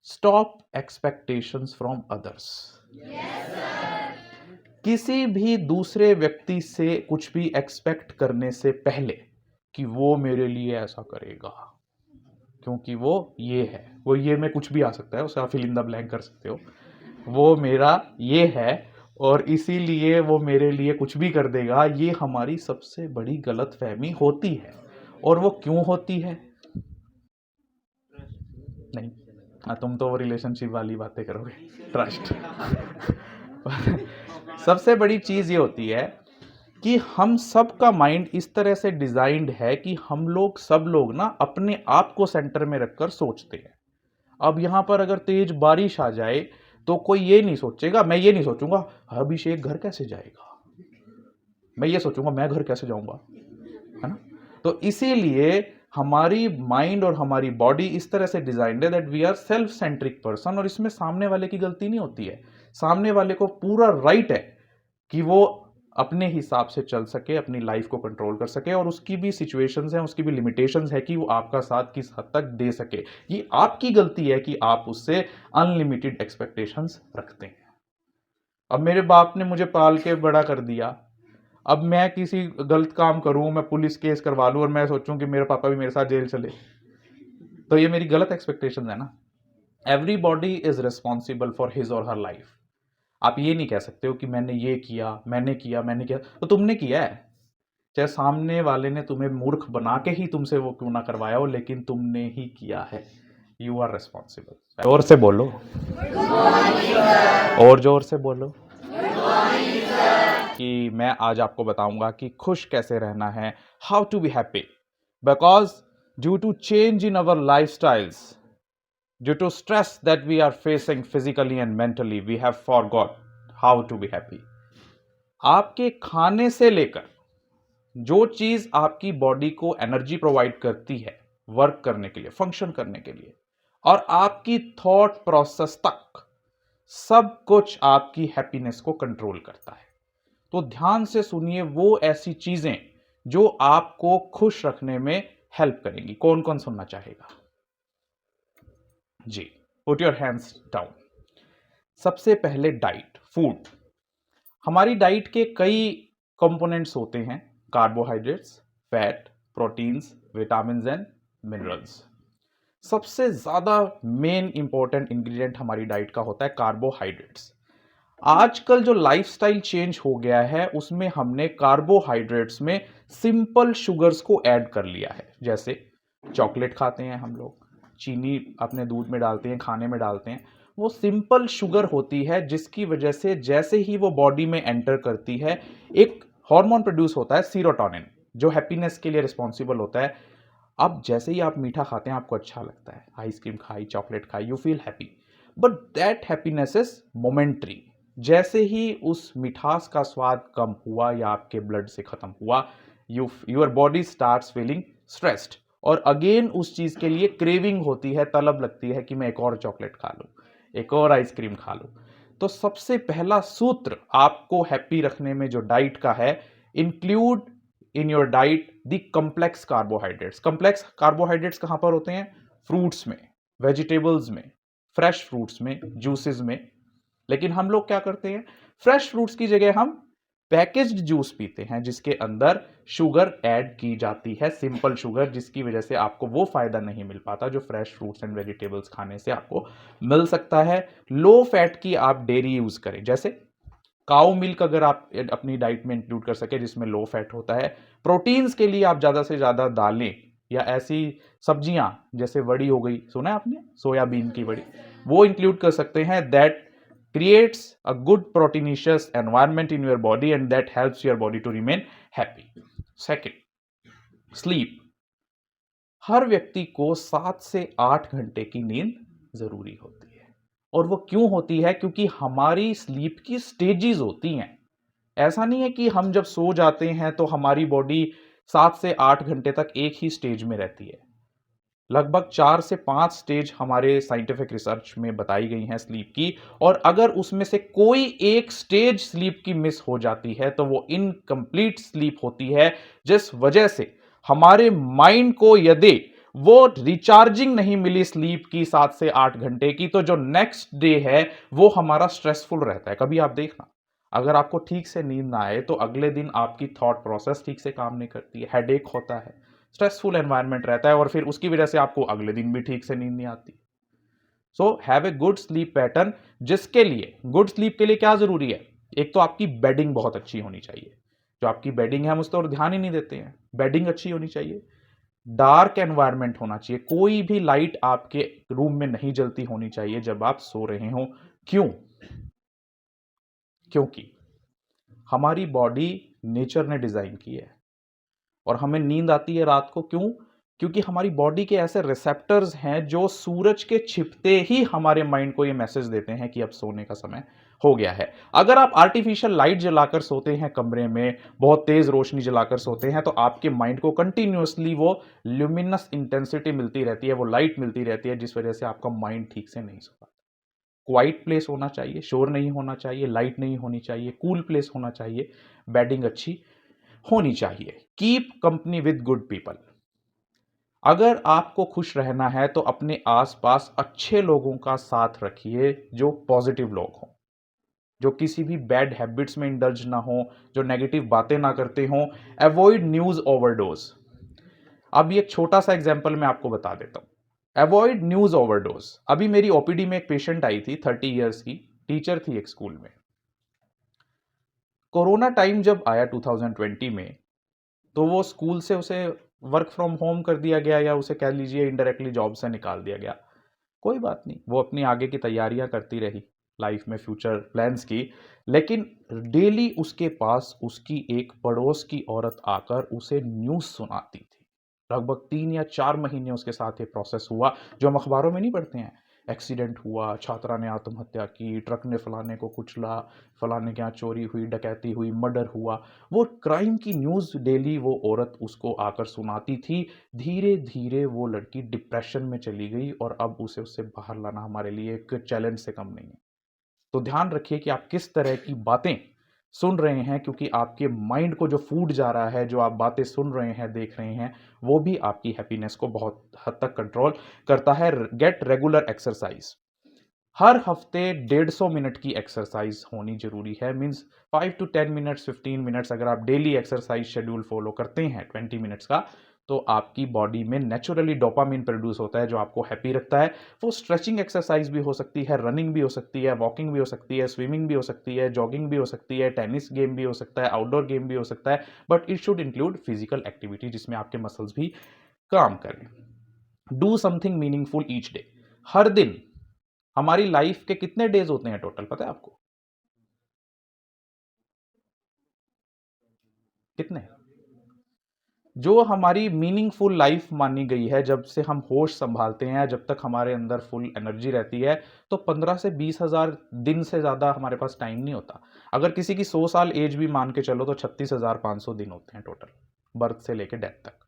Stop expectations from others. किसी भी दूसरे व्यक्ति से कुछ भी एक्सपेक्ट करने से पहले कि वो मेरे लिए ऐसा करेगा, क्योंकि वो ये है, वो ये में कुछ भी आ सकता है, उसे आप फिल इन द ब्लैंक कर सकते हो, वो मेरा ये है और इसीलिए वो मेरे लिए कुछ भी कर देगा, ये हमारी सबसे बड़ी गलतफहमी होती है। और वो क्यों होती है? नहीं, हाँ, तुम तो वो रिलेशनशिप वाली बातें करोगे, ट्रस्ट। सबसे बड़ी चीज ये होती है कि हम सब का माइंड इस तरह से डिजाइंड है कि हम लोग सब लोग ना अपने आप को सेंटर में रखकर सोचते हैं। अब यहां पर अगर तेज बारिश आ जाए तो कोई ये नहीं सोचेगा, मैं ये नहीं सोचूंगा अभिषेक घर कैसे जाएगा, मैं ये सोचूंगा मैं घर कैसे जाऊंगा, है ना। तो इसीलिए हमारी माइंड और हमारी बॉडी इस तरह से डिजाइंड है that we are self centric person, और इसमें सामने वाले की गलती नहीं होती है। सामने वाले को पूरा राइट है कि वो अपने हिसाब से चल सके, अपनी लाइफ को कंट्रोल कर सके, और उसकी भी सिचुएशंस हैं, उसकी भी लिमिटेशंस है कि वो आपका साथ किस हद तक दे सके। ये आपकी गलती है कि आप उससे अनलिमिटेड एक्सपेक्टेशंस रखते हैं। अब मेरे बाप ने मुझे पाल के बड़ा कर दिया, अब मैं किसी गलत काम करूं, मैं पुलिस केस करवा लूं और मैं सोचूं कि मेरे पापा भी मेरे साथ जेल चले, तो ये मेरी गलत एक्सपेक्टेशन है ना। Everybody is responsible for his और हर लाइफ। आप ये नहीं कह सकते हो कि मैंने ये किया, मैंने किया, मैंने किया, तो तुमने किया है। चाहे सामने वाले ने तुम्हें मूर्ख बना के ही तुमसे वो क्यों ना करवाया हो, लेकिन तुमने ही किया है। You are responsible. जोर से बोलो, और जोर से बोलो कि मैं आज आपको बताऊंगा कि खुश कैसे रहना है, how to be happy, because due to change in our life styles, due to stress that we are facing physically and mentally, we have forgot how to be happy. आपके खाने से लेकर जो चीज आपकी बॉडी को एनर्जी प्रोवाइड करती है वर्क करने के लिए, फंक्शन करने के लिए, और आपकी थॉट प्रोसेस तक, सब कुछ आपकी हैप्पीनेस को कंट्रोल करता है। तो ध्यान से सुनिए वो ऐसी चीजें जो आपको खुश रखने में हेल्प करेंगी। कौन कौन सुनना चाहेगा जी? Put your hands down. सबसे पहले डाइट, फूड। हमारी डाइट के कई कंपोनेंट्स होते हैं, carbohydrates, fat, proteins, vitamin and minerals. सबसे ज्यादा मेन इंपॉर्टेंट इंग्रेडिएंट हमारी डाइट का होता है कार्बोहाइड्रेट्स। आजकल जो लाइफस्टाइल चेंज हो गया है उसमें हमने कार्बोहाइड्रेट्स में सिंपल शुगर्स को ऐड कर लिया है। जैसे चॉकलेट खाते हैं हम लोग, चीनी अपने दूध में डालते हैं, खाने में डालते हैं, वो सिंपल शुगर होती है जिसकी वजह से जैसे ही वो बॉडी में एंटर करती है एक हार्मोन प्रोड्यूस होता है सीरोटोनिन, जो हैप्पीनेस के लिए रिस्पॉन्सिबल होता है। अब जैसे ही आप मीठा खाते हैं आपको अच्छा लगता है, आइसक्रीम खाई, चॉकलेट खाई, you feel happy, but that happiness is momentary. जैसे ही उस मिठास का स्वाद कम हुआ या आपके ब्लड से खत्म हुआ, your body starts feeling stressed, और अगेन उस चीज के लिए क्रेविंग होती है, तलब लगती है कि मैं एक और चॉकलेट खा लूं, एक और आइसक्रीम खा लूं। तो सबसे पहला सूत्र आपको हैप्पी रखने में जो डाइट का है, include in your diet the complex carbohydrates. Complex carbohydrates कहां पर होते हैं? फ्रूट्स में, वेजिटेबल्स में, फ्रेश फ्रूट्स में, जूसेस में। लेकिन हम लोग क्या करते हैं, फ्रेश फ्रूट्स की जगह हम पैकेज्ड जूस पीते हैं जिसके अंदर शुगर ऐड की जाती है, सिंपल शुगर, जिसकी वजह से आपको वो फायदा नहीं मिल पाता जो फ्रेश फ्रूट्स एंड वेजिटेबल्स खाने से आपको मिल सकता है। लो फैट की आप डेयरी यूज करें, जैसे काउ मिल्क अगर आप अपनी डाइट में इंक्लूड कर सके जिसमें लो फैट होता है। प्रोटीन्स के लिए आप ज्यादा से ज्यादा दालें या ऐसी सब्जियां जैसे वड़ी हो गई, सुना है आपने, सोयाबीन की वड़ी, वो इंक्लूड कर सकते हैं। That creates a good proteinaceous environment in your body and that helps your body to remain happy. Second, sleep. हर व्यक्ति को 7 से 8 घंटे की नींद जरूरी होती है, और वो क्यों होती है? क्योंकि हमारी स्लीप की स्टेजेस होती हैं। ऐसा नहीं है कि हम जब सो जाते हैं तो हमारी बॉडी 7 से 8 घंटे तक एक ही स्टेज में रहती है। लगभग 4 से 5 स्टेज हमारे साइंटिफिक रिसर्च में बताई गई हैं स्लीप की, और अगर उसमें से कोई एक स्टेज स्लीप की मिस हो जाती है तो वो इनकम्प्लीट स्लीप होती है, जिस वजह से हमारे माइंड को यदि वो रिचार्जिंग नहीं मिली स्लीप की 7 से 8 घंटे की, तो जो नेक्स्ट डे है वो हमारा स्ट्रेसफुल रहता है। कभी आप देखना, अगर आपको ठीक से नींद ना आए तो अगले दिन आपकी थॉट प्रोसेस ठीक से काम नहीं करती है, हेडेक होता है, स्ट्रेसफुल एनवायरनमेंट रहता है, और फिर उसकी वजह से आपको अगले दिन भी ठीक से नींद नहीं आती। So have a good sleep pattern, जिसके लिए गुड स्लीप के लिए क्या जरूरी है? एक तो आपकी बेडिंग बहुत अच्छी होनी चाहिए। जो आपकी बेडिंग है हम उस पर ध्यान ही नहीं देते हैं। बेडिंग अच्छी होनी चाहिए, डार्क एनवायरनमेंट होना चाहिए, कोई भी लाइट आपके रूम में नहीं जलती होनी चाहिए जब आप सो रहे हो। क्यों? क्योंकि हमारी बॉडी नेचर ने डिजाइन की है और हमें नींद आती है रात को। क्यों? क्योंकि हमारी बॉडी के ऐसे रिसेप्टर्स हैं जो सूरज के छिपते ही हमारे माइंड को ये मैसेज देते हैं कि अब सोने का समय हो गया है। अगर आप आर्टिफिशियल लाइट जलाकर सोते हैं कमरे में, बहुत तेज रोशनी जलाकर सोते हैं, तो आपके माइंड को कंटिन्यूअसली वो ल्यूमिनस इंटेंसिटी मिलती रहती है, वो लाइट मिलती रहती है, जिस वजह से आपका माइंड ठीक से नहीं सो पाता। क्वाइट प्लेस होना चाहिए, शोर नहीं होना चाहिए, लाइट नहीं होनी चाहिए, कूल प्लेस होना चाहिए, बेडिंग अच्छी होनी चाहिए। Keep company with good people. अगर आपको खुश रहना है तो अपने आसपास अच्छे लोगों का साथ रखिए, जो पॉजिटिव लोग हों, जो किसी भी बैड हैबिट्स में इंडल्ज ना हो, जो नेगेटिव बातें ना करते हों। Avoid news overdose. अभी एक छोटा सा एग्जांपल मैं आपको बता देता हूं। Avoid news overdose. अभी मेरी ओपीडी में एक पेशेंट आई थी, 30 ईयर्स की, टीचर थी एक स्कूल में। कोरोना टाइम जब आया 2020 में, तो वो स्कूल से उसे वर्क फ्रॉम होम कर दिया गया, या उसे कह लीजिए इनडायरेक्टली जॉब से निकाल दिया गया। कोई बात नहीं, वो अपनी आगे की तैयारियां करती रही, लाइफ में फ्यूचर प्लान्स की। लेकिन डेली उसके पास उसकी एक पड़ोस की औरत आकर उसे न्यूज़ सुनाती थी। लगभग 3 या 4 महीने उसके साथ ये प्रोसेस हुआ, जो हम अखबारों में नहीं पढ़ते हैं। एक्सीडेंट हुआ, छात्रा ने आत्महत्या की, ट्रक ने फलाने को कुचला, फलाने के यहाँ चोरी हुई, डकैती हुई, मर्डर हुआ। वो क्राइम की न्यूज़ डेली वो औरत उसको आकर सुनाती थी। धीरे धीरे वो लड़की डिप्रेशन में चली गई, और अब उसे उससे बाहर लाना हमारे लिए एक चैलेंज से कम नहीं है। तो ध्यान रखिए कि आप किस तरह की बातें सुन रहे हैं, क्योंकि आपके माइंड को जो फूड जा रहा है, जो आप बातें सुन रहे हैं, देख रहे हैं, वो भी आपकी हैप्पीनेस को बहुत हद तक कंट्रोल करता है। Gate regular exercise. हर हफ्ते 150 मिनट की एक्सरसाइज होनी जरूरी है। मीन्स 5 to 10 मिनट्स, 15 मिनट्स अगर आप डेली एक्सरसाइज शेड्यूल फॉलो करते हैं 20 मिनट्स का, तो आपकी बॉडी में नेचुरली डोपामिन प्रोड्यूस होता है, जो आपको हैप्पी रखता है। वो स्ट्रेचिंग एक्सरसाइज भी हो सकती है, रनिंग भी हो सकती है, वॉकिंग भी हो सकती है, स्विमिंग भी हो सकती है, जॉगिंग भी हो सकती है, टेनिस गेम भी हो सकता है, आउटडोर गेम भी हो सकता है। But it should include physical activity, जिसमें आपके मसल्स भी काम करें। Do something meaningful each day. हर दिन, हमारी लाइफ के कितने डेज होते हैं टोटल, पता है आपको? कितने? जो हमारी मीनिंगफुल लाइफ मानी गई है, जब से हम होश संभालते हैं, जब तक हमारे अंदर फुल एनर्जी रहती है, तो 15 से 20 हजार दिन से ज्यादा हमारे पास टाइम नहीं होता। अगर किसी की 100 साल एज भी मान के चलो, तो 36,500 दिन होते हैं टोटल, बर्थ से लेकर डेथ तक।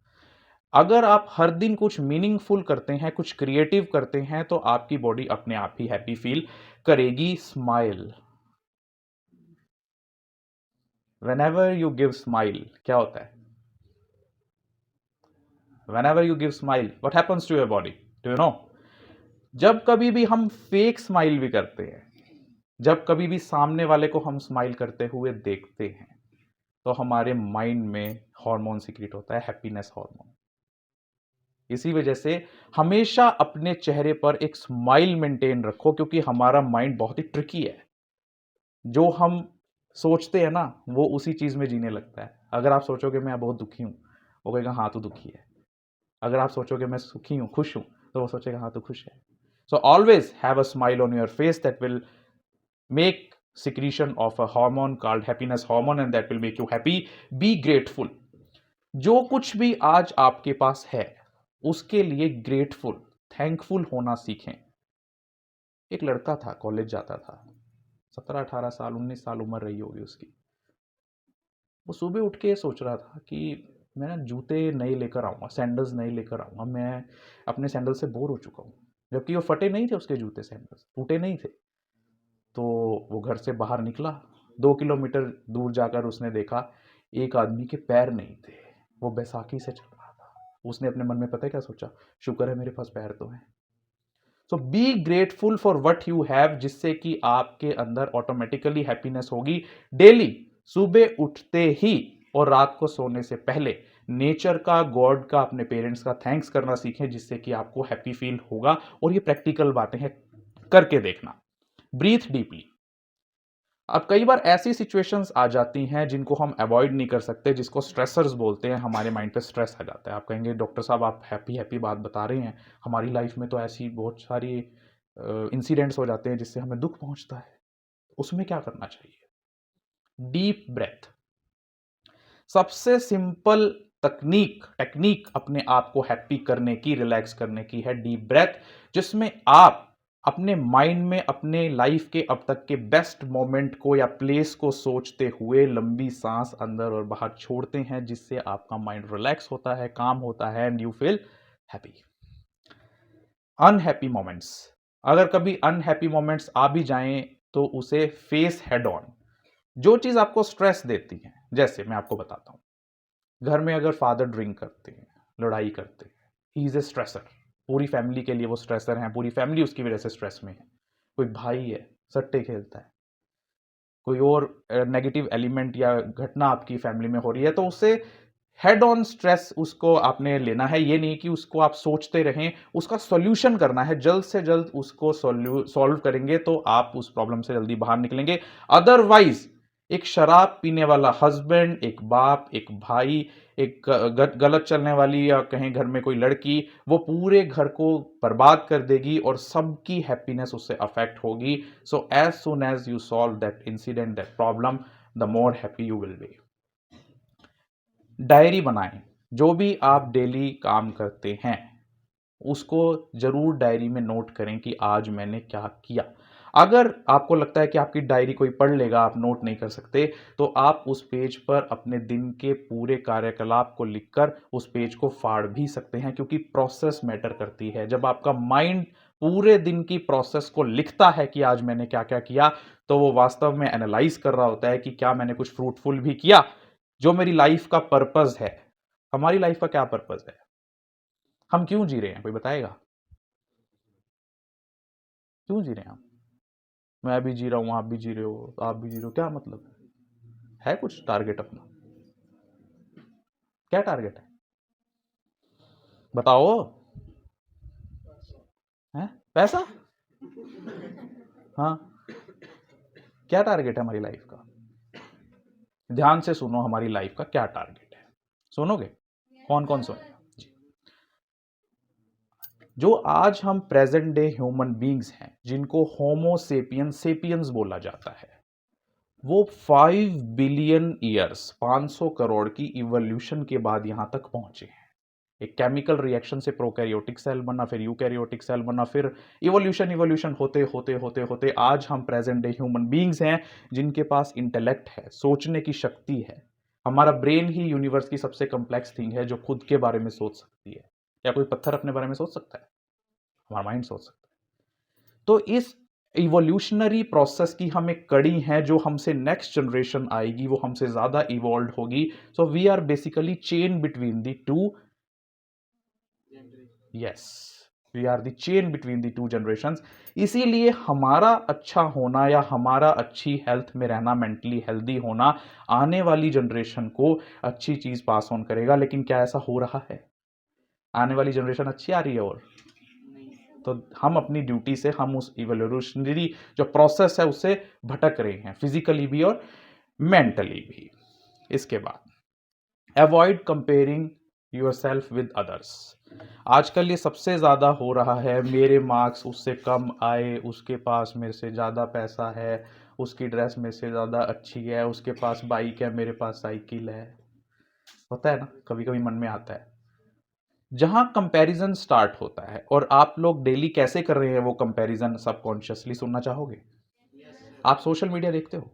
अगर आप हर दिन कुछ मीनिंगफुल करते हैं, कुछ क्रिएटिव करते हैं, तो आपकी बॉडी अपने आप ही हैप्पी फील करेगी। Smile. whenever you give smile, क्या होता है? whenever you give smile, what happens to your body? Do you know? जब कभी भी हम फेक स्माइल भी करते हैं, जब कभी भी सामने वाले को हम स्माइल करते हुए देखते हैं, तो हमारे माइंड में हार्मोन सीक्रेट होता है, हैप्पीनेस हार्मोन। इसी वजह से हमेशा अपने चेहरे पर एक स्माइल मेंटेन रखो, क्योंकि हमारा माइंड बहुत ही ट्रिकी है। जो हम सोचते हैं ना, वो उसी चीज में जीने लगता है। अगर आप सोचोगे मैं बहुत दुखी हूं, वो कहेगा हाँ तू दुखी है। अगर आप सोचोगे मैं सुखी हूं, खुश हूं, तो वो सोचेगा हाँ तू खुश है। So always have a smile on your face, that will make secretion of a hormone called happiness hormone, and that will make you happy. Be grateful. जो कुछ भी आज आपके पास है, उसके लिए ग्रेटफुल, थैंकफुल होना सीखें। एक लड़का था, कॉलेज जाता था, 17, 18 साल, 19 साल उम्र रही होगी उसकी। वो सुबह उठ के सोच रहा था कि मैं ना जूते नए लेकर आऊंगा, सैंडल्स नए लेकर आऊंगा, मैं अपने सैंडल से बोर हो चुका हूँ। जबकि वो फटे नहीं थे, उसके जूते सैंडल्स टूटे नहीं थे। तो वो घर से बाहर निकला, 2 किलोमीटर दूर जाकर उसने देखा एक आदमी के पैर नहीं थे, वो बैसाखी से चल रहा था। उसने अपने मन में पता है क्या सोचा, शुक्र है मेरे पास पैर तो हैं। So be grateful for what you have, जिससे कि आपके अंदर ऑटोमेटिकली हैप्पीनेस होगी। डेली सुबह उठते ही और रात को सोने से पहले नेचर का, गॉड का, अपने पेरेंट्स का थैंक्स करना सीखें, जिससे कि आपको हैप्पी फील होगा। और ये प्रैक्टिकल बातें हैं, करके देखना। Breathe deeply. अब कई बार ऐसी सिचुएशंस आ जाती हैं जिनको हम अवॉइड नहीं कर सकते, जिसको स्ट्रेसर्स बोलते हैं। हमारे माइंड पे स्ट्रेस आ जाता है। आप कहेंगे डॉक्टर साहब आप हैप्पी हैप्पी बात बता रहे हैं, हमारी लाइफ में तो ऐसी बहुत सारी इंसिडेंट्स हो जाते हैं जिससे हमें दुख पहुंचता है। उसमें क्या करना चाहिए? Deep breath. सबसे सिंपल टेक्निक अपने आप को हैप्पी करने की, रिलैक्स करने की है डीप ब्रेथ, जिसमें आप अपने माइंड में अपने लाइफ के अब तक के बेस्ट मोमेंट को या प्लेस को सोचते हुए लंबी सांस अंदर और बाहर छोड़ते हैं, जिससे आपका माइंड रिलैक्स होता है, काम होता है and you feel happy. Unhappy moments, अगर कभी अनहैप्पी मोमेंट्स आ भी जाएं तो उसे फेस हेड ऑन। जो चीज आपको स्ट्रेस देती है, जैसे मैं आपको बताता हूं, घर में अगर फादर ड्रिंक करते हैं, लड़ाई करते हैं, ही इज ए स्ट्रेसर। पूरी फैमिली के लिए वो स्ट्रेसर हैं, पूरी फैमिली उसकी वजह से स्ट्रेस में है। कोई भाई है सट्टे खेलता है, कोई और नेगेटिव एलिमेंट या घटना आपकी फैमिली में हो रही है, तो उससे हेड ऑन स्ट्रेस उसको आपने लेना है। ये नहीं कि उसको आप सोचते रहें, उसका सॉल्यूशन करना है। जल्द से जल्द उसको सॉल्व करेंगे तो आप उस प्रॉब्लम से जल्दी बाहर निकलेंगे। अदरवाइज एक शराब पीने वाला हस्बैंड, एक बाप, एक भाई, एक गलत चलने वाली या कहें घर में कोई लड़की, वो पूरे घर को बर्बाद कर देगी और सबकी हैप्पीनेस उससे अफेक्ट होगी। So as soon as you solve that incident, that problem, the more happy you will be. Diary बनाएं। जो भी आप डेली काम करते हैं उसको जरूर डायरी में नोट करें कि आज मैंने क्या किया। अगर आपको लगता है कि आपकी डायरी कोई पढ़ लेगा, आप नोट नहीं कर सकते, तो आप उस पेज पर अपने दिन के पूरे कार्यकलाप को लिखकर उस पेज को फाड़ भी सकते हैं, क्योंकि प्रोसेस मैटर करती है। जब आपका माइंड पूरे दिन की प्रोसेस को लिखता है कि आज मैंने क्या क्या किया, तो वो वास्तव में एनालाइज कर रहा होता है कि क्या मैंने कुछ फ्रूटफुल भी किया, जो मेरी लाइफ का पर्पस है। हमारी लाइफ का क्या पर्पस है? हम क्यों जी रहे हैं? कोई बताएगा? क्यों जी रहे हैं हम? मैं भी जी रहा हूं, आप भी जी रहे हो, आप भी जी रहे हो, क्या मतलब है कुछ टारगेट अपना? क्या टारगेट है बताओ? है पैसा? हाँ, क्या टारगेट है हमारी लाइफ का? ध्यान से सुनो, हमारी लाइफ का क्या टारगेट है? सुनोगे? कौन कौन सुनेगा? जो आज हम प्रेजेंट डे ह्यूमन बींग्स हैं, जिनको होमो सेपियंस सेपियंस बोला जाता है, वो 5 बिलियन ईयर्स, 500 करोड़ की इवोल्यूशन के बाद यहां तक पहुंचे हैं। एक केमिकल रिएक्शन से प्रोकैरियोटिक सेल बना, फिर यूकैरियोटिक सेल बना, फिर इवोल्यूशन इवोल्यूशन होते होते होते होते आज हम प्रेजेंट डे ह्यूमन बींग्स हैं, जिनके पास इंटेलेक्ट है, सोचने की शक्ति है। हमारा ब्रेन ही यूनिवर्स की सबसे कॉम्प्लेक्स थिंग है, जो खुद के बारे में सोच सकती है। क्या कोई पत्थर अपने बारे में सोच सकता है? हमारा माइंड सोच सकता है। तो इस इवोल्यूशनरी प्रोसेस की हम एक कड़ी है, जो हमसे नेक्स्ट जनरेशन आएगी वो हमसे ज्यादा इवॉल्व होगी। So we are basically chain between the two. Yes, we are the chain between the two generations. इसीलिए हमारा अच्छा होना या हमारा अच्छी हेल्थ में रहना, मेंटली हेल्दी होना, आने वाली जनरेशन को अच्छी चीज पास ऑन करेगा। लेकिन क्या ऐसा हो रहा है? आने वाली जनरेशन अच्छी आ रही है? और तो हम अपनी ड्यूटी से हम उस इवोल्यूशनरी जो प्रोसेस है उससे भटक रहे हैं, फिजिकली भी और मेंटली भी। इसके बाद avoid comparing your self with others. आजकल ये सबसे ज्यादा हो रहा है। मेरे मार्क्स उससे कम आए, उसके पास मेरे से ज्यादा पैसा है, उसकी ड्रेस मेरे से ज्यादा अच्छी है, उसके पास बाइक है, मेरे पास साइकिल है। होता है ना, कभी कभी मन में आता है। जहां कंपैरिजन स्टार्ट होता है, और आप लोग डेली कैसे कर रहे हैं वो कंपैरिजन सबकॉन्शियसली सुनना चाहोगे? आप सोशल मीडिया देखते हो?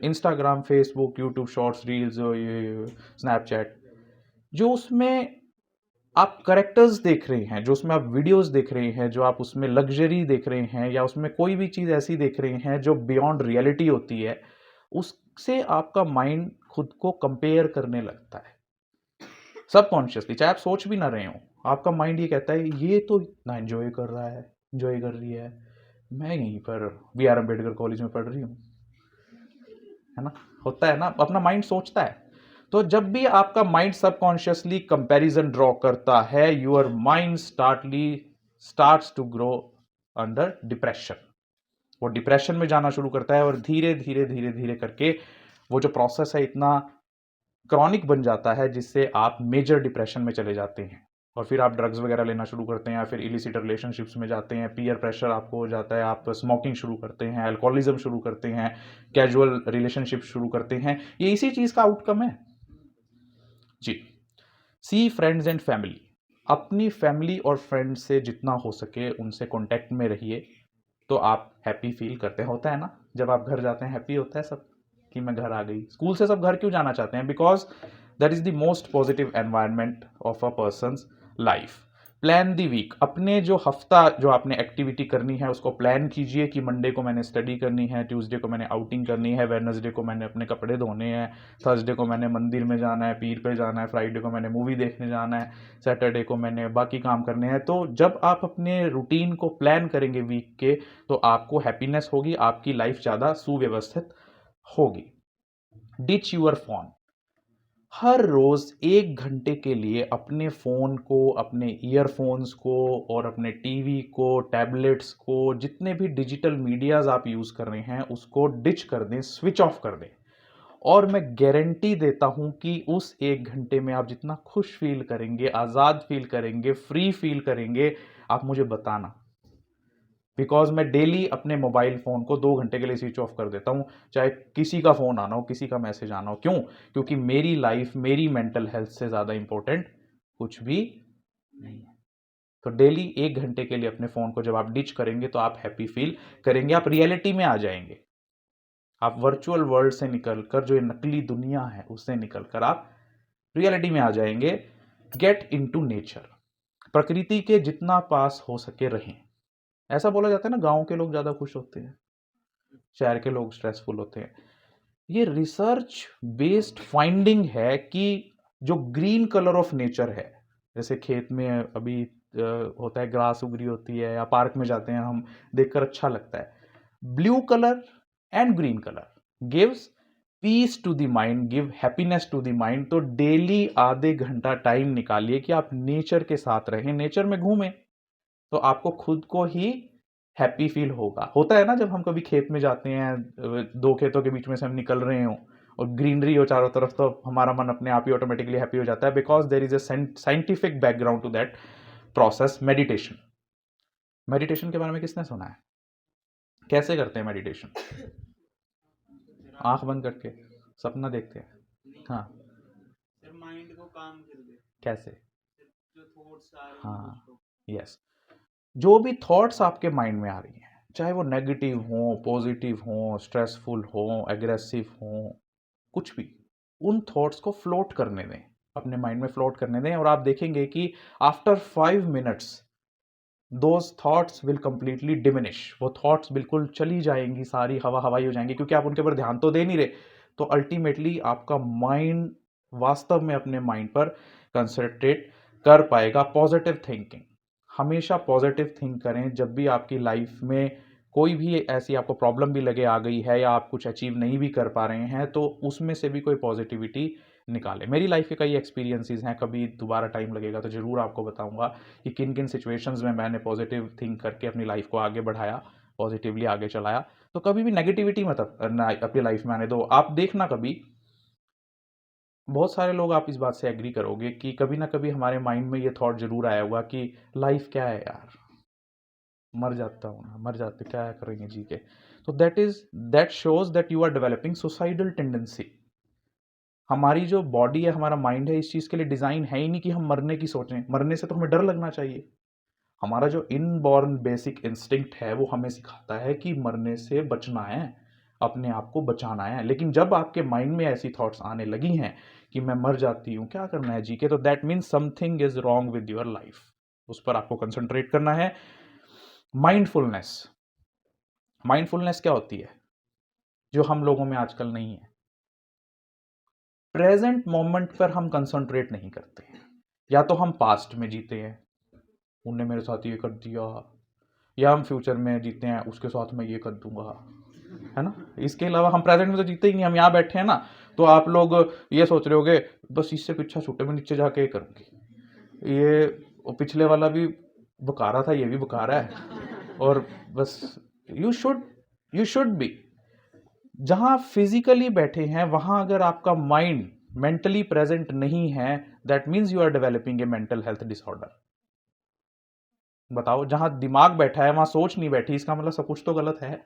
Instagram, Facebook, YouTube shorts, reels, ये स्नैपचैट, जो उसमें आप करेक्टर्स देख रहे हैं, जो उसमें आप वीडियोस देख रहे हैं, जो आप उसमें लग्जरी देख रहे हैं, या उसमें कोई भी चीज ऐसी देख रहे हैं जो बियॉन्ड रियलिटी होती है, उससे आपका माइंड खुद को कंपेयर करने लगता है। सबकॉन्शियसली, चाहे आप सोच भी ना रहे हो, आपका माइंड ये कहता है ये तो इतना एंजॉय कर रहा है, एंजॉय कर रही है, मैं यहीं पर बी आर अम्बेडकर कॉलेज में पढ़ रही हूँ, है ना। होता है ना, अपना माइंड सोचता है। तो जब भी आपका माइंड सबकॉन्शियसली कंपैरिजन ड्रॉ करता है, your mind starts to grow under depression. वो डिप्रेशन में जाना शुरू करता है और धीरे धीरे धीरे धीरे करके वो जो प्रोसेस है इतना क्रॉनिक बन जाता है जिससे आप मेजर डिप्रेशन में चले जाते हैं और फिर आप ड्रग्स वगैरह लेना शुरू करते हैं या फिर इलिसिट रिलेशनशिप्स में जाते हैं, पीयर प्रेशर आपको हो जाता है, आप स्मोकिंग शुरू करते हैं, अल्कोहलिज्म शुरू करते हैं, कैजुअल रिलेशनशिप शुरू करते हैं। ये इसी चीज का आउटकम है जी। सी फ्रेंड्स एंड फैमिली, अपनी फैमिली और फ्रेंड्स से जितना हो सके उनसे कांटेक्ट में रहिए तो आप हैप्पी फील करते हैं। होता है ना, जब आप घर जाते हैं हैप्पी होता है सब कि मैं घर आ गई। स्कूल से सब घर क्यों जाना चाहते हैं? Because that is the most positive environment of a person's life. Plan the week, अपने जो हफ्ता जो आपने एक्टिविटी करनी है उसको प्लान कीजिए कि मंडे को मैंने स्टडी करनी है, ट्यूसडे को मैंने आउटिंग करनी है, वेडनेसडे को मैंने अपने कपड़े धोने हैं, थर्सडे को मैंने मंदिर में जाना है, पीर पे जाना है, फ्राइडे को मैंने मूवी देखने जाना है, सैटरडे को मैंने बाकी काम करने हैं। तो जब आप अपने रूटीन को प्लान करेंगे वीक के तो आपको हैप्पीनेस होगी, आपकी लाइफ ज़्यादा सुव्यवस्थित होगी। डिच यूर फोन, हर रोज 1 घंटे के लिए अपने फोन को, अपने ईयरफोन्स को और अपने टीवी को, टैबलेट्स को, जितने भी डिजिटल मीडियाज आप यूज कर रहे हैं उसको डिच कर दें, स्विच ऑफ कर दें। और मैं गारंटी देता हूं कि उस 1 घंटे में आप जितना खुश फील करेंगे, आजाद फील करेंगे, फ्री फील करेंगे, आप मुझे बताना। बिकॉज मैं डेली अपने मोबाइल फोन को 2 घंटे के लिए स्विच ऑफ कर देता हूं, चाहे किसी का फोन आना हो, किसी का मैसेज आना हो। क्यों? क्योंकि मेरी लाइफ, मेरी मेंटल हेल्थ से ज्यादा इंपॉर्टेंट कुछ भी नहीं है। तो डेली 1 घंटे के लिए अपने फोन को जब आप डिच करेंगे तो आप हैप्पी फील करेंगे, आप रियलिटी में आ जाएंगे। आप वर्चुअल वर्ल्ड से निकलकर, जो ये नकली दुनिया है उससे निकलकर आप रियलिटी में आ जाएंगे। गेट इनटू नेचर, प्रकृति के जितना पास हो सके रहें। ऐसा बोला जाता है ना, गांव के लोग ज्यादा खुश होते हैं, शहर के लोग स्ट्रेसफुल होते हैं। ये रिसर्च बेस्ड फाइंडिंग है कि जो ग्रीन कलर ऑफ नेचर है, जैसे खेत में अभी होता है, ग्रास उग रही होती है, या पार्क में जाते हैं हम, देखकर अच्छा लगता है। Blue colour and green colour gives peace to the mind, give happiness to the mind. तो डेली आधे घंटा टाइम निकालिए कि आप नेचर के साथ रहें, नेचर में घूमें, तो आपको खुद को ही हैप्पी फील होगा। होता है ना, जब हम कभी खेत में जाते हैं, 2 खेतों के बीच में से हम निकल रहे हो और ग्रीनरी हो चारों तरफ, तो हमारा मन अपने आप ही ऑटोमेटिकली हैप्पी हो जाता है। Because there is a scientific background to that process, meditation. Meditation के बारे में किसने सुना है? कैसे करते हैं मेडिटेशन? आंख बंद करके सपना देखते हैं? हाँ, माइंड को काम कर दे। कैसे? जो थॉट्स आ रहे हैं हाँ, यस। जो भी थॉट्स आपके माइंड में आ रही हैं, चाहे वो नेगेटिव हो, पॉजिटिव हो, स्ट्रेसफुल हो, एग्रेसिव हो, कुछ भी, उन थॉट्स को फ्लोट करने दें, अपने माइंड में फ्लोट करने दें। और आप देखेंगे कि after 5 minutes those thoughts will completely diminish. वो थॉट्स बिल्कुल चली जाएंगी, सारी हवा हवाई हो जाएंगी, क्योंकि आप उनके ऊपर ध्यान तो दे नहीं रहे। तो अल्टीमेटली आपका माइंड वास्तव में अपने माइंड पर कंसंट्रेट कर पाएगा। पॉजिटिव थिंकिंग, हमेशा पॉजिटिव थिंक करें। जब भी आपकी लाइफ में कोई भी ऐसी आपको प्रॉब्लम भी लगे आ गई है, या आप कुछ अचीव नहीं भी कर पा रहे हैं, तो उसमें से भी कोई पॉजिटिविटी निकालें। मेरी लाइफ के कई एक्सपीरियंसेस हैं, कभी दोबारा टाइम लगेगा तो ज़रूर आपको बताऊंगा कि किन किन सिचुएशंस में मैंने पॉजिटिव थिंक करके अपनी लाइफ को आगे बढ़ाया, पॉजिटिवली आगे चलाया। तो कभी भी नेगेटिविटी मत अपनी लाइफ में आने दो। आप देखना, कभी बहुत सारे लोग, आप इस बात से एग्री करोगे कि कभी ना कभी हमारे माइंड में ये थॉट जरूर आया होगा कि लाइफ क्या है यार, मर जाता हूँ ना, मर जाते क्या करेंगे जी के। तो that shows that you are developing suicidal tendency. हमारी जो बॉडी है, हमारा माइंड है, इस चीज के लिए डिजाइन है ही नहीं कि हम मरने की सोचें। मरने से तो हमें डर लगना चाहिए। हमारा जो इनबॉर्न बेसिक इंस्टिंक्ट है वो हमें सिखाता है कि मरने से बचना है, अपने आप को बचाना है। लेकिन जब आपके माइंड में ऐसी थॉट्स आने लगी हैं कि मैं मर जाती हूँ, क्या करना है जी के, तो that means something is wrong with your life. उस पर आपको कंसंट्रेट करना है। माइंडफुलनेस, माइंडफुलनेस क्या होती है जो हम लोगों में आजकल नहीं है? प्रेजेंट मोमेंट पर हम कंसंट्रेट नहीं करते हैं। या तो हम पास्ट में जीते हैं, उनने मेरे साथ ये कर दिया, या हम फ्यूचर में जीते हैं, उसके साथ मैं ये कर दूंगा, है ना। इसके अलावा हम प्रेजेंट में तो जीते ही नहीं। हम यहाँ बैठे हैं ना, तो आप लोग ये सोच रहे होगे बस इससे पीछा छूटे, मैं नीचे जाके ये करूँगी, ये पिछले वाला भी बका रहा था, ये भी बका रहा है, और बस यू शुड बी। जहाँ फिजिकली बैठे हैं वहाँ अगर आपका माइंड मेंटली प्रेजेंट नहीं है, that means you are developing a mental health disorder. बताओ, जहां दिमाग बैठा है वहां सोच नहीं बैठी, इसका मतलब सब कुछ तो गलत है।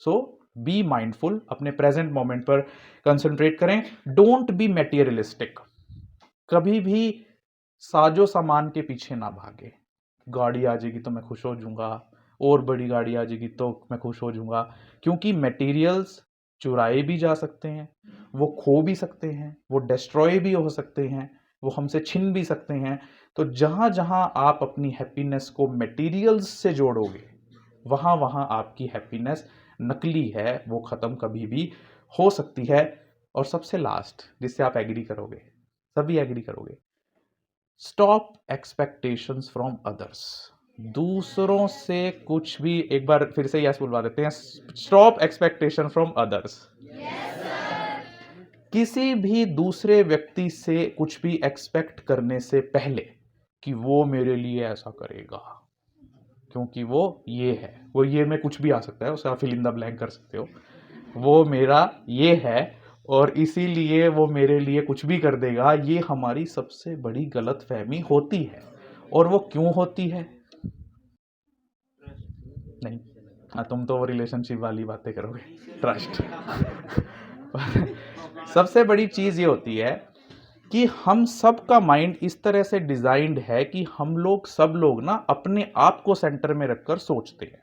सो बी माइंडफुल, अपने प्रेजेंट मोमेंट पर कंसंट्रेट करें। डोंट बी मटेरियलिस्टिक, कभी भी साजो सामान के पीछे ना भागे। गाड़ी आ जाएगी तो मैं खुश हो जाऊंगा, और बड़ी गाड़ी आ जाएगी तो मैं खुश हो जाऊंगा, क्योंकि मटेरियल्स चुराए भी जा सकते हैं, वो खो भी सकते हैं, वो डिस्ट्रॉय भी हो सकते हैं, वो हमसे छिन भी सकते हैं। तो जहां जहां आप अपनी हैप्पीनेस को मटेरियल्स से जोड़ोगे, वहां वहां आपकी हैप्पीनेस नकली है, वो खत्म कभी भी हो सकती है। और सबसे लास्ट, जिससे आप एग्री करोगे, सभी एग्री करोगे, स्टॉप एक्सपेक्टेशंस फ्रॉम अदर्स। दूसरों से कुछ भी, एक बार फिर से यस बुलवा देते हैं, स्टॉप एक्सपेक्टेशन फ्रॉम अदर्स। किसी भी दूसरे व्यक्ति से कुछ भी एक्सपेक्ट करने से पहले कि वो मेरे लिए ऐसा करेगा, क्योंकि वो ये है, वो ये में कुछ भी आ सकता है, उसे आप फिल इन द ब्लैंक कर सकते हो, वो मेरा ये है और इसीलिए वो मेरे लिए कुछ भी कर देगा, ये हमारी सबसे बड़ी गलतफहमी होती है। और वो क्यों होती है? नहीं, तुम तो वो रिलेशनशिप वाली बातें करोगे, ट्रस्ट। सबसे बड़ी चीज ये होती है कि हम सब का माइंड इस तरह से डिजाइंड है कि हम लोग सब लोग ना अपने आप को सेंटर में रखकर सोचते हैं।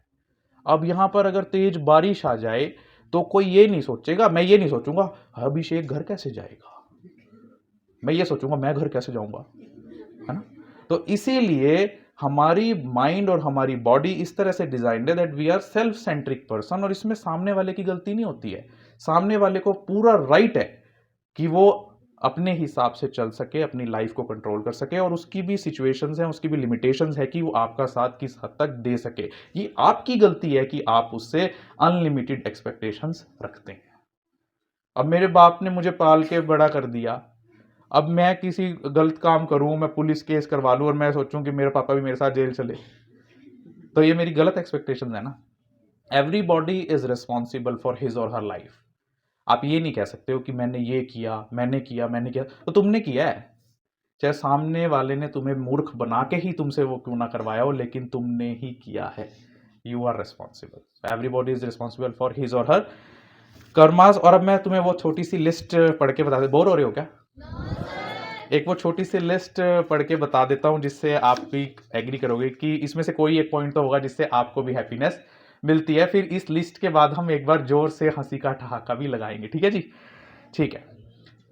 अब यहां पर अगर तेज बारिश आ जाए तो कोई ये नहीं सोचेगा, मैं ये नहीं सोचूंगा अभिषेक घर कैसे जाएगा, मैं ये सोचूंगा मैं घर कैसे जाऊंगा, है ना। तो इसीलिए हमारी माइंड और हमारी बॉडी इस तरह से डिजाइंड है that we are self centric person, और इसमें सामने वाले की गलती नहीं होती है। सामने वाले को पूरा राइट है कि वो अपने हिसाब से चल सके, अपनी लाइफ को कंट्रोल कर सके, और उसकी भी सिचुएशंस हैं, उसकी भी लिमिटेशंस है कि वो आपका साथ किस हद तक दे सके। ये आपकी गलती है कि आप उससे अनलिमिटेड एक्सपेक्टेशंस रखते हैं। अब मेरे बाप ने मुझे पाल के बड़ा कर दिया, अब मैं किसी गलत काम करूं, मैं पुलिस केस करवा लूं और मैं सोचूं कि मेरे पापा भी मेरे साथ जेल चले, तो ये मेरी गलत एक्सपेक्टेशंस है ना। Everybody is responsible for his और हर लाइफ। आप ये नहीं कह सकते हो कि मैंने ये किया, मैंने किया, तो तुमने किया है, चाहे सामने वाले ने तुम्हें मूर्ख बना के ही तुमसे वो क्यों ना करवाया हो, लेकिन तुमने ही किया है। You are responsible, everybody is responsible for his और हर कर्मास। और अब मैं तुम्हें वो छोटी सी लिस्ट पढ़ के बता दे, बोर हो रहे हो क्या? एक वो छोटी सी लिस्ट पढ़ के बता देता हूं, जिससे आप भी एग्री करोगे कि इसमें से कोई एक पॉइंट तो होगा जिससे आपको भी हैप्पीनेस मिलती है। फिर इस लिस्ट के बाद हम एक बार जोर से हंसी का ठहाका भी लगाएंगे, ठीक है जी? ठीक है।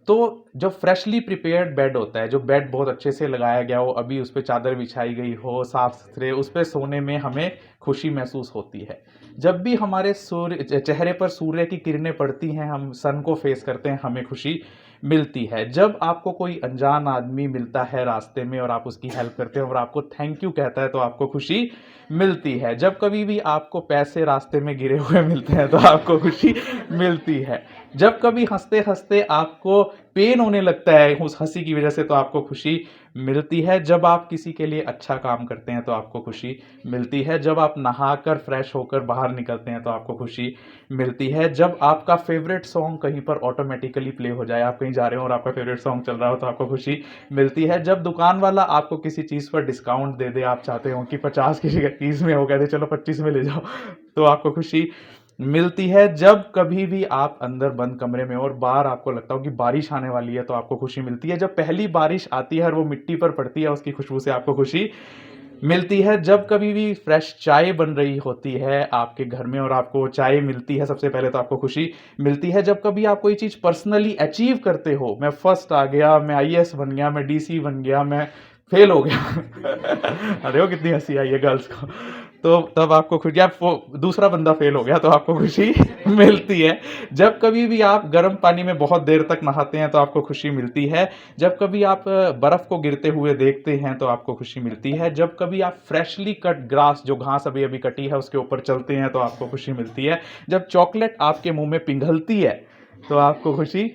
तो जो फ्रेशली प्रिपेयर्ड बेड होता है, जो बेड बहुत अच्छे से लगाया गया हो, अभी उस पर चादर बिछाई गई हो, साफ सुथरे, उस पर सोने में हमें खुशी महसूस होती है। जब भी हमारे चेहरे पर सूर्य की किरणें पड़ती हैं, हम सन को फेस करते हैं, हमें खुशी मिलती है। जब आपको कोई अनजान आदमी मिलता है रास्ते में और आप उसकी हेल्प करते हैं और आपको थैंक यू कहता है, तो आपको खुशी मिलती है। जब कभी भी आपको पैसे रास्ते में गिरे हुए मिलते हैं तो आपको खुशी मिलती है। जब कभी हंसते हंसते आपको पेन होने लगता है उस हंसी की वजह से, तो आपको खुशी मिलती है। जब आप किसी के लिए अच्छा काम करते हैं तो आपको खुशी मिलती है। जब आप नहाकर फ्रेश होकर बाहर निकलते हैं तो आपको खुशी मिलती है। जब आपका फेवरेट सॉन्ग कहीं पर ऑटोमेटिकली प्ले हो जाए, आप कहीं जा रहे हो और आपका फेवरेट सॉन्ग चल रहा हो, तो आपको खुशी मिलती है। जब दुकान वाला आपको किसी चीज़ पर डिस्काउंट दे दे, आप चाहते हो कि 50 की जगह 30 में हो गया, तो चलो 25 में ले जाओ, तो आपको खुशी मिलती है। जब कभी भी आप अंदर बंद कमरे में और बाहर आपको लगता हो कि बारिश आने वाली है, तो आपको खुशी मिलती है। जब पहली बारिश आती है और वो मिट्टी पर पड़ती है, उसकी खुशबू से आपको खुशी मिलती है। जब कभी भी फ्रेश चाय बन रही होती है आपके घर में और आपको चाय मिलती है सबसे पहले, तो आपको खुशी मिलती है। जब कभी आप कोई चीज़ पर्सनली अचीव करते हो, मैं फर्स्ट आ गया, मैं IAS बन गया, मैं DC बन गया, मैं फेल हो गया अरे वो कितनी हंसी आई है गर्ल्स को। तो तब आपको खुशी, आप दूसरा बंदा फेल हो गया तो आपको खुशी मिलती है। जब कभी भी आप गर्म पानी में बहुत देर तक नहाते हैं तो आपको खुशी मिलती है। जब कभी आप बर्फ़ को गिरते हुए देखते हैं तो आपको खुशी मिलती है। जब कभी आप फ्रेशली कट ग्रास, जो घास अभी अभी कटी है, उसके ऊपर चलते हैं तो आपको खुशी मिलती है। जब चॉकलेट आपके मुंह में पिघलती है तो आपको खुशी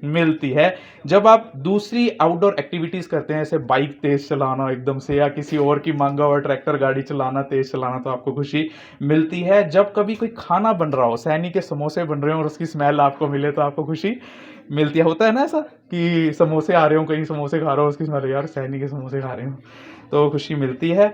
मिलती है। जब आप दूसरी आउटडोर एक्टिविटीज़ करते हैं, जैसे बाइक तेज़ चलाना एकदम से, या किसी और की मांगा हुआ ट्रैक्टर गाड़ी चलाना, तेज़ चलाना, तो आपको खुशी मिलती है। जब कभी कोई खाना बन रहा हो, सैनी के समोसे बन रहे हो और उसकी स्मेल आपको मिले तो आपको खुशी मिलती है। होता है ना ऐसा कि समोसे आ रहे हो, कहीं समोसे खा रहे हो, उसकी स्मेल, यार सैनी के समोसे खा रहे हो, तो खुशी मिलती है।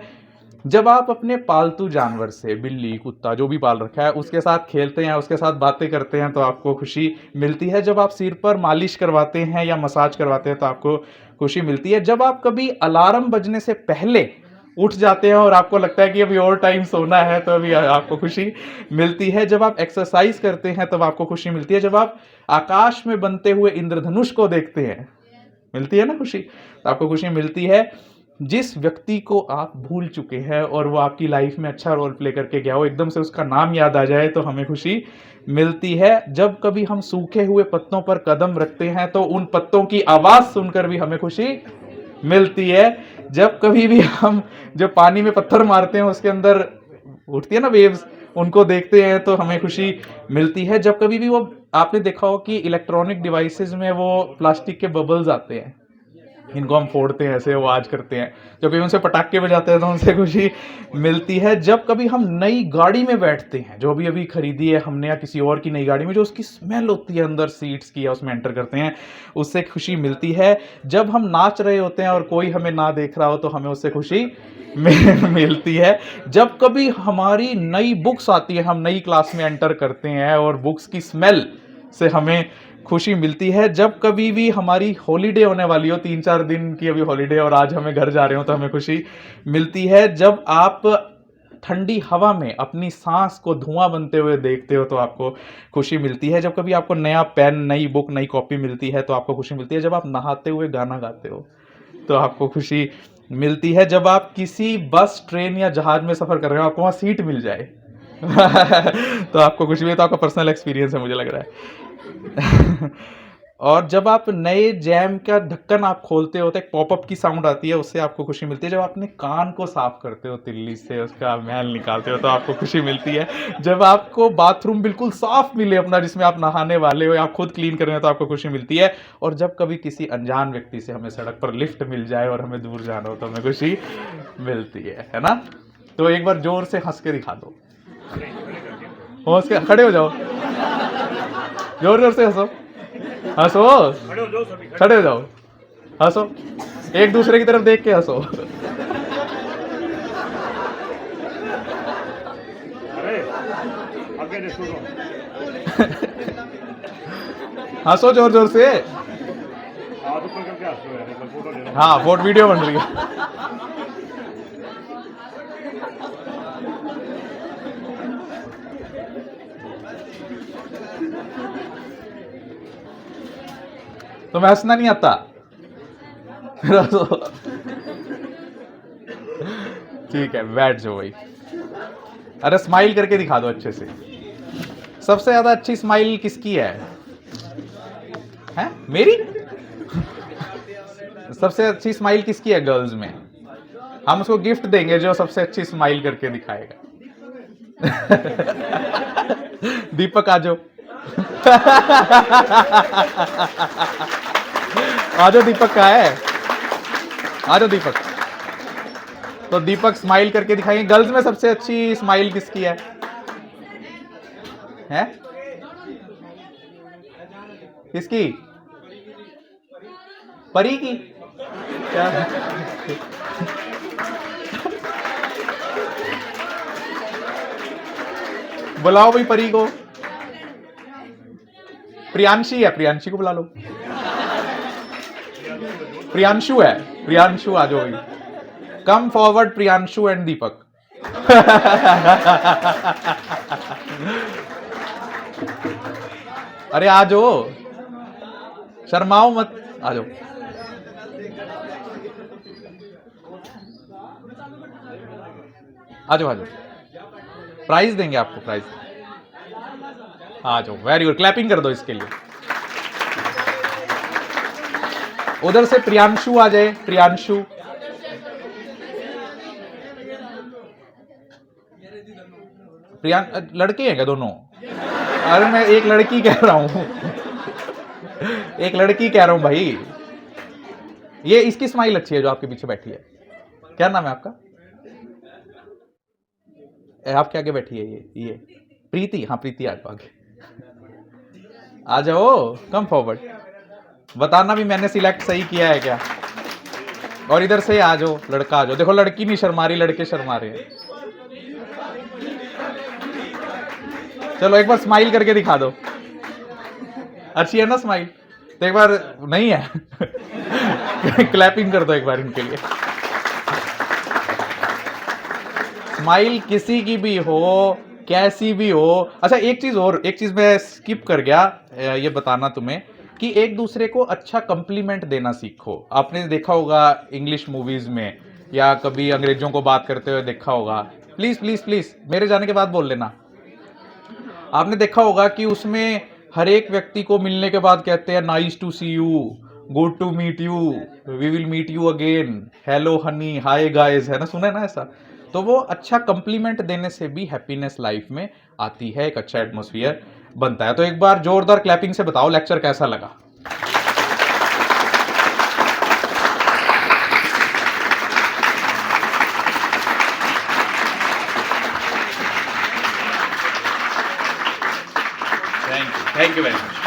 जब आप अपने पालतू जानवर से, बिल्ली, कुत्ता, जो भी पाल रखा है, उसके साथ खेलते हैं, उसके साथ बातें करते हैं तो आपको खुशी मिलती है। जब आप सिर पर मालिश करवाते हैं या मसाज करवाते हैं तो आपको खुशी मिलती है। जब आप कभी अलार्म बजने से पहले उठ जाते हैं और आपको लगता है कि अभी और टाइम सोना है तो अभी आपको खुशी मिलती है। जब आप एक्सरसाइज करते हैं तब आपको खुशी मिलती है। जब आप आकाश में बनते हुए इंद्रधनुष को देखते हैं, मिलती है ना खुशी, तो आपको खुशी मिलती है। जिस व्यक्ति को आप भूल चुके हैं और वो आपकी लाइफ में अच्छा रोल प्ले करके गया हो, एकदम से उसका नाम याद आ जाए तो हमें खुशी मिलती है। जब कभी हम सूखे हुए पत्तों पर कदम रखते हैं तो उन पत्तों की आवाज सुनकर भी हमें खुशी मिलती है। जब कभी भी हम जो पानी में पत्थर मारते हैं उसके अंदर उठती है ना वेव्स, उनको देखते हैं तो हमें खुशी मिलती है। जब कभी भी वो, आपने देखा हो कि इलेक्ट्रॉनिक डिवाइसेस में वो प्लास्टिक के बबल्स आते हैं, इनको हम फोड़ते हैं, ऐसे आवाज करते हैं, जब कभी उनसे पटाखे बजाते हैं तो उनसे खुशी मिलती है। जब कभी हम नई गाड़ी में बैठते हैं, जो अभी अभी खरीदी है हमने, या किसी और की नई गाड़ी में, जो उसकी स्मेल होती है अंदर सीट्स की, या उसमें एंटर करते हैं, उससे खुशी मिलती है। जब हम नाच रहे होते हैं और कोई हमें ना देख रहा हो तो हमें उससे खुशी मिलती है। जब कभी हमारी नई बुक्स आती है, हम नई क्लास में एंटर करते हैं और बुक्स की स्मेल से हमें खुशी मिलती है। जब कभी भी हमारी हॉलीडे होने वाली हो, 3-4 दिन की अभी हॉलीडे, और आज हमें घर जा रहे हो तो हमें खुशी मिलती है। जब आप ठंडी हवा में अपनी सांस को धुआं बनते हुए देखते हो तो आपको खुशी मिलती है। जब कभी आपको नया पेन, नई बुक, नई कॉपी मिलती है तो आपको खुशी मिलती है। जब आप नहाते हुए गाना गाते हो तो आपको खुशी मिलती है। जब आप किसी बस, ट्रेन या जहाज में सफर कर रहे हो, आपको वहां सीट मिल जाए तो आपको खुशी मिलती है। तो आपका पर्सनल एक्सपीरियंस है मुझे लग रहा है। और जब आप नए जैम का ढक्कन आप खोलते हो तो एक पॉपअप की साउंड आती है, उससे आपको खुशी मिलती है। जब अपने कान को साफ करते हो तिल्ली से, उसका मैल निकालते हो तो आपको खुशी मिलती है। जब आपको बाथरूम बिल्कुल साफ मिले अपना, जिसमें आप नहाने वाले हो या आप खुद क्लीन कर रहे हो तो आपको खुशी मिलती है। और जब कभी किसी अनजान व्यक्ति से हमें सड़क पर लिफ्ट मिल जाए और हमें दूर जाना हो तो हमें खुशी मिलती है ना। तो एक बार जोर से हंस के दिखा दो, हंस के खड़े हो जाओ, जोर जोर से हंसो, हंसो, खड़े हो जाओ, हंसो, एक दूसरे की तरफ देख के हंसो। हंसो जोर जोर से। हाँ, फोट वीडियो बन रही है। तो मैं हंसना नहीं आता। ठीक है, बैठ जाओ भाई। अरे स्माइल करके दिखा दो अच्छे से। सबसे ज्यादा अच्छी स्माइल किसकी है? हैं? मेरी? सबसे अच्छी स्माइल किसकी है गर्ल्स में? हम उसको गिफ्ट देंगे जो सबसे अच्छी स्माइल करके दिखाएगा। दीपक आ जाओ। आ जाओ, दीपक का है, आ जाओ दीपक। तो दीपक स्माइल करके दिखाएंगे। गर्ल्स में सबसे अच्छी स्माइल किसकी है? हैं? किसकी? परी की? क्या? बुलाओ भाई परी को। प्रियांशी है, प्रियांशी को बुला लो। प्रियांशु है, प्रियांशु आ जाओ भाई। कम फॉरवर्ड प्रियांशु एंड दीपक। अरे आ जाओ, शर्माओ मत, आ जाओ। आ जाओ, आ जाओ। प्राइज देंगे आपको, प्राइज। आ जाओ, वेरी गुड, क्लैपिंग कर दो इसके लिए। उधर से प्रियांशु आ जाए, प्रियांशु। लड़के हैं क्या दोनों? अरे मैं एक लड़की कह रहा हूं, एक लड़की कह रहा हूं भाई। ये इसकी स्माइल अच्छी है जो आपके पीछे बैठी है। क्या नाम है आपका? आपके आगे बैठी है ये प्रीति। हाँ प्रीति, आ जाओ आगे, आ जाओ, कम फॉरवर्ड। बताना भी मैंने सिलेक्ट सही किया है क्या। और इधर से आ जाओ, लड़का आ जाओ। देखो लड़की नहीं शर्मा रही, लड़के शर्मा रहे हैं। चलो एक बार स्माइल करके दिखा दो। अच्छी है ना स्माइल? तो एक बार, नहीं है क्लैपिंग कर दो एक बार इनके लिए। स्माइल किसी की भी हो, कैसी भी हो। अच्छा एक चीज मैं स्किप कर गया, ये बताना तुम्हें कि एक दूसरे को अच्छा कम्प्लीमेंट देना सीखो। आपने देखा होगा इंग्लिश मूवीज में या कभी अंग्रेजों को बात करते हुए देखा होगा। प्लीज प्लीज प्लीज मेरे जाने के बाद बोल लेना। आपने देखा होगा कि उसमें हर एक व्यक्ति को मिलने के बाद कहते हैं nice to see you, good to meet you, we will meet you again, hello honey, hi guys, है ना, सुना है ना ऐसा। तो वो अच्छा कम्प्लीमेंट देने से भी हैप्पीनेस लाइफ में आती है, एक अच्छा एटमॉस्फेयर बनता है। तो एक बार जोरदार क्लैपिंग से बताओ लेक्चर कैसा लगा। Thank you very much.